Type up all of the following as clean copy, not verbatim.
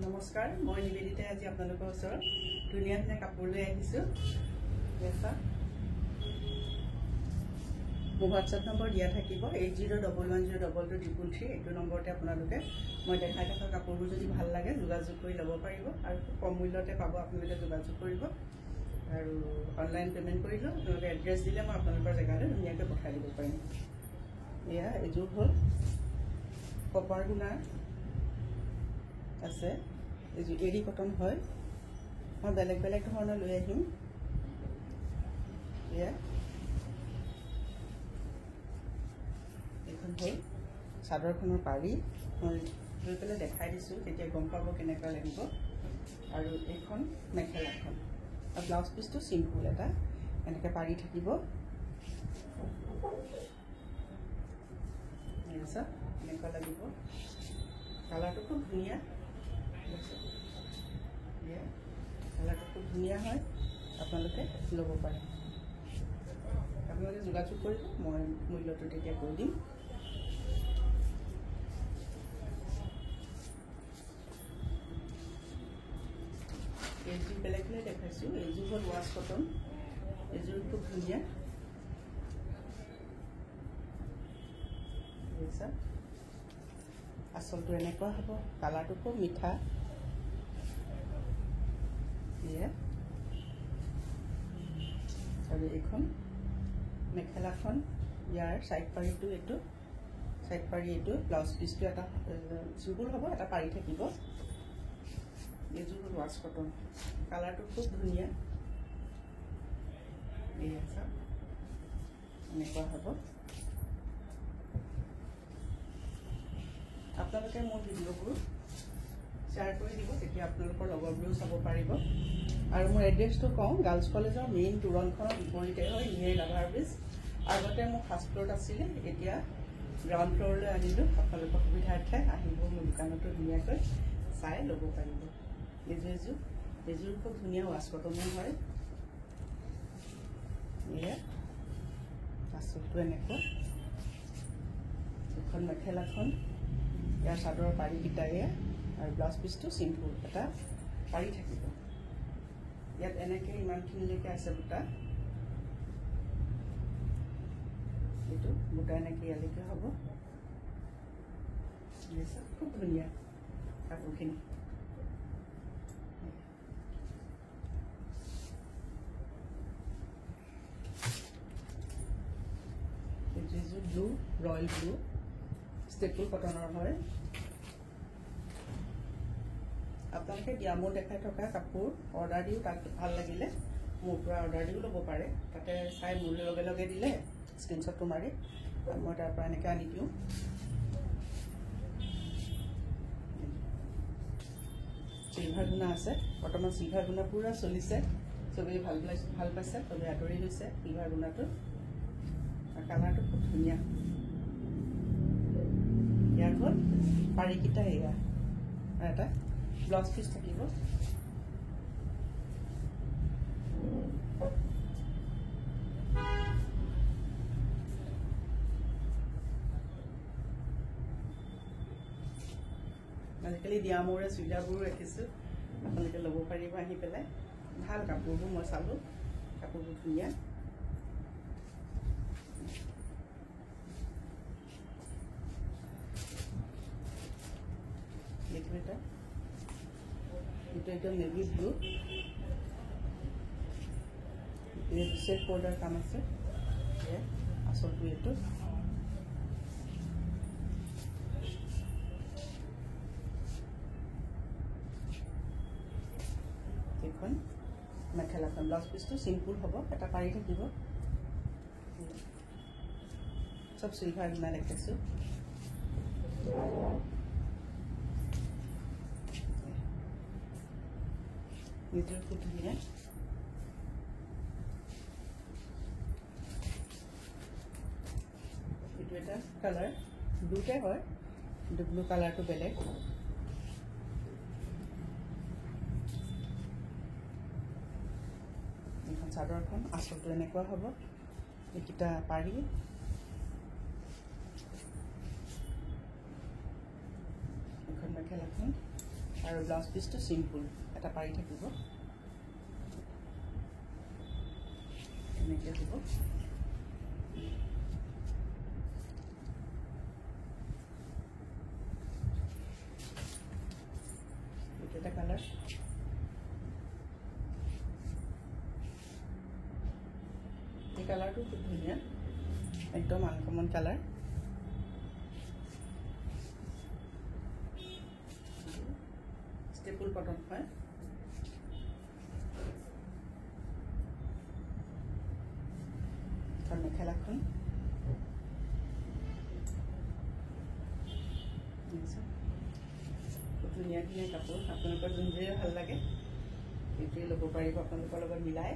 নমস্কাৰ, মই নিবেদিতা আজি আপোনালোকৰ ওচৰত ধুনীয়া ধুনীয়া কাপোৰ লৈ আহিছোঁ। মোৰ হোৱাটছআপ নম্বৰ দিয়া থাকিব 8011022233। এইটো নম্বৰতে আপোনালোকে মই দেখাই থকা কাপোৰবোৰ যদি ভাল লাগে যোগাযোগ কৰি ল'ব পাৰিব আৰু খুব কম মূল্যতে পাব। আপোনালোকে যোগাযোগ কৰিব আৰু অনলাইন পে'মেণ্ট কৰিলেও আপোনালোকে এড্ৰেছ দিলে মই আপোনালোকৰ জেগালৈ ধুনীয়াকৈ পঠাই দিব পাৰিম। এয়া এযোৰ হ'ল কপাৰ গুণাৰ আছে, এযোৰ এৰী কটন হয়। মই বেলেগ বেলেগ ধৰণৰ লৈ আহিম। এয়া এইখন হ'ল চাদৰখনৰ পাৰি, মই লৈ পেলাই দেখাই দিছোঁ, তেতিয়া গম পাব কেনেকুৱা লাগিব। আৰু এইখন মেখেলাখন আৰু ব্লাউজ পিচটো চিম্পুল এটা এনেকৈ পাৰি থাকিব। এনেকুৱা লাগিব, কালাৰটো খুব ধুনীয়া, কালাৰটো খুব ধুনীয়া হয়। আপোনালোকে ল'ব পাৰে, আপোনালোকে যোগাযোগ কৰিব, মই মূল্যটো তেতিয়া কৈ দিম। এইযোৰ বেলেগ বেলেগ দেখাইছোঁ। এইযোৰ হ'ল ৱাছ কটন, এইযোৰ খুব ধুনীয়া। আচলটো এনেকুৱা হ'ব, কালাৰটো খুব মিঠা। আৰু এইখন মেখেলাখন, ইয়াৰ চাইড পাৰিটো এইটো, চাইড পাৰি এইটো, ব্লাউজ পিচটো এটা চিম্পুল হ'ব, এটা পাৰি থাকিব। এইযোৰ হ'ল ৱাছ কটন, কালাৰটো খুব ধুনীয়া। এনেকুৱা হ'ব। আপোনালোকে মোৰ ভিডিঅ'বোৰ শ্বেয়াৰ কৰি দিব, তেতিয়া আপোনালোকৰ লগৰবোৰেও চাব পাৰিব। আৰু মোৰ এড্ৰেছটো কওঁ, গাৰ্লছ কলেজৰ মেইন তোৰণখনৰ বিপৰীতে হয়, নিয়েৰ লাভাৰ ব্ৰিজ। আগতে মোৰ ফাৰ্ষ্ট ফ্ল'ৰত আছিলে, এতিয়া গ্ৰাউণ্ড ফ্ল'ৰলৈ আনিলোঁ। আপোনালোকৰ সুবিধাৰ্থে আহিব, মোৰ দোকানতো ধুনীয়াকৈ চাই ল'ব পাৰিব। এইযোৰ খুব ধুনীয়া ৱাছ কটনৰ হয়। এয়া আচলটো এনেকুৱা, এইখন মেখেলাখন, ইয়াৰ চাদৰৰ পাৰিকেইটা এয়া, আৰু ব্লাউজ পিচটো চিম্পুল এটা পাৰি থাকিব। ইয়াত এনেকৈ ইমানখিনিলৈকে আছে বুটা, এইটো বুটা এনেকৈ ইয়ালৈকে হ'ব। খুব ধুনীয়া কাপোৰখিনি। এইযোৰ ব্লু, ৰয়েল ব্লু, ষ্টেপুল কটনৰ হয়। আপোনালোকে দিয়া মোৰ দেখাই থকা কাপোৰ অৰ্ডাৰ দিও, তাত ভাল লাগিলে মোৰ পৰা অৰ্ডাৰ দিও ল'ব পাৰে। তাতে চাই মোৰ লগে লগে দিলে স্ক্ৰীনশ্বটটো মাৰি মই তাৰ পৰা এনেকৈ আনি দিওঁ। চিলভাৰ গুণা আছে, বৰ্তমান চিলভাৰ গুণা পুৰা চলিছে, চবেই ভাল পাইছে, চবেই আদৰি লৈছে চিলভাৰ গুণাটো। আৰু কালাৰটো খুব ধুনীয়া। ইয়াৰ হ'ল পাৰিকেইটা এয়া, আৰু এটা ব্লাউজ পিচ থাকিব। আজিকালি দিয়া মূৰে চুইদাৰবোৰো ৰাখিছোঁ, আপোনালোকে ল'ব পাৰিব আহি পেলাই। ভাল কাপোৰবোৰ মই চালোঁ, কাপোৰবোৰ ধুনীয়া। এইটো একদম নেভি ব্লু, চেট বৰ্ডাৰ কাম আছে। আচলটো এইটো এইখন মেখেলাখন, ব্লাউজ পিচটো চিম্পুল হ'ব, এটা পাৰি থাকিব। চব চিলভাৰ গুণা দেখাইছোঁ। এইযোৰ খুব ধুনীয়া। এইটো এটা কালাৰ, ব্লুতে হয়, কিন্তু ব্লু কালাৰটো বেলেগ। এইখন চাদৰখন, আচলটো এনেকুৱা হ'ব, এইকেইটা পাৰি। এইখন মেখেলাখন, আৰু আৰু ব্লাউজ পিচটো চিম্পুল এটা পাৰি থাকিব এনেকৈ হ'ব এটা কালাৰ এই কালাৰটো খুব ধুনীয়া একদম আনকমন কালাৰ ষ্টেপুল কটন হয় আৰু মেখেলাখন খুব ধুনীয়া ধুনীয়া কাপোৰ আপোনালোকৰ যোনটোৱে ভাল লাগে সেইটোৱে ল'ব পাৰিব আপোনালোকৰ লগত মিলাই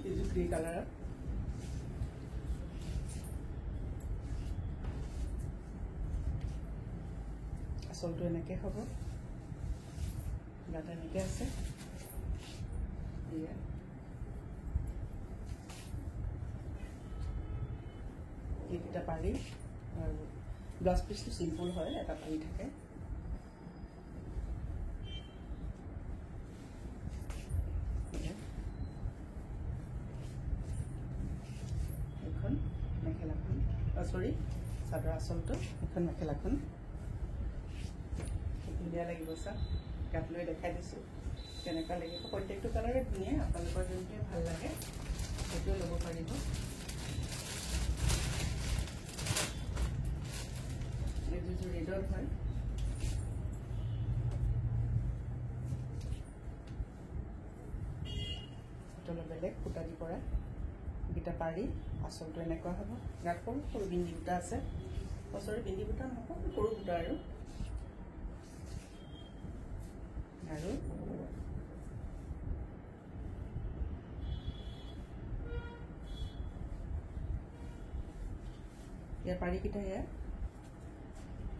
এইযোৰ গ্ৰে কালাৰৰ আচলটো এনেকৈ হ'ব গাত এনেকৈ আছে এইকেইটা পাৰি আৰু ব্লাউজ পিচটো চিম্পুল হয় এটা পাৰি থাকে এইখন মেখেলাখন চৰি চাদৰ আচলটো এইখন মেখেলাখন ধুনীয়া লাগিব চাওক গাত লৈ দেখাই দিছোঁ কেনেকুৱা লাগিব প্ৰত্যেকটো কালাৰে ধুনীয়া আপোনালোকৰ যোনটোৱে ভাল লাগে সেইটোৱে ল'ব পাৰিব এইযোৰ ৰেডৰ হয় অলপ বেলেগ সূতা দি কৰা এইকেইটা পাৰি আচলটো এনেকুৱা হ'ব গাত সৰু সৰু বিন্দি বুটা আছে চৰি বিন্দি বুটা নহয় সৰু বুটা আৰু ইয়াৰ পাৰিকেইটা এয়া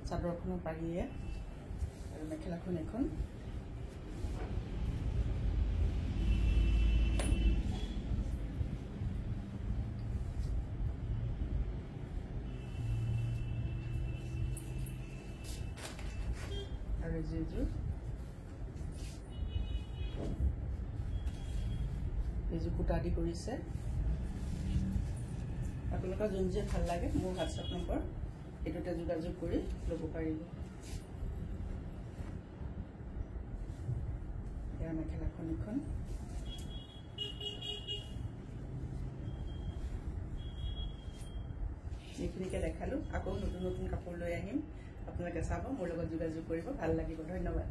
চাদৰখনৰ পাৰি এয়া আৰু মেখেলাখন এখন আৰু এইযোৰ সূতা দি কৰিছে আপোনালোকৰ যোন যে ভাল লাগে মোৰ হোৱাটছআপ নম্বৰ এইটোতে যোগাযোগ কৰি ল'ব পাৰিব এয়া মেখেলাখন এখন এইখিনিকে দেখালোঁ আকৌ নতুন নতুন কাপোৰ লৈ আহিম আপোনালোকে চাব মোৰ লগত যোগাযোগ কৰিব ভাল লাগিব ধন্যবাদ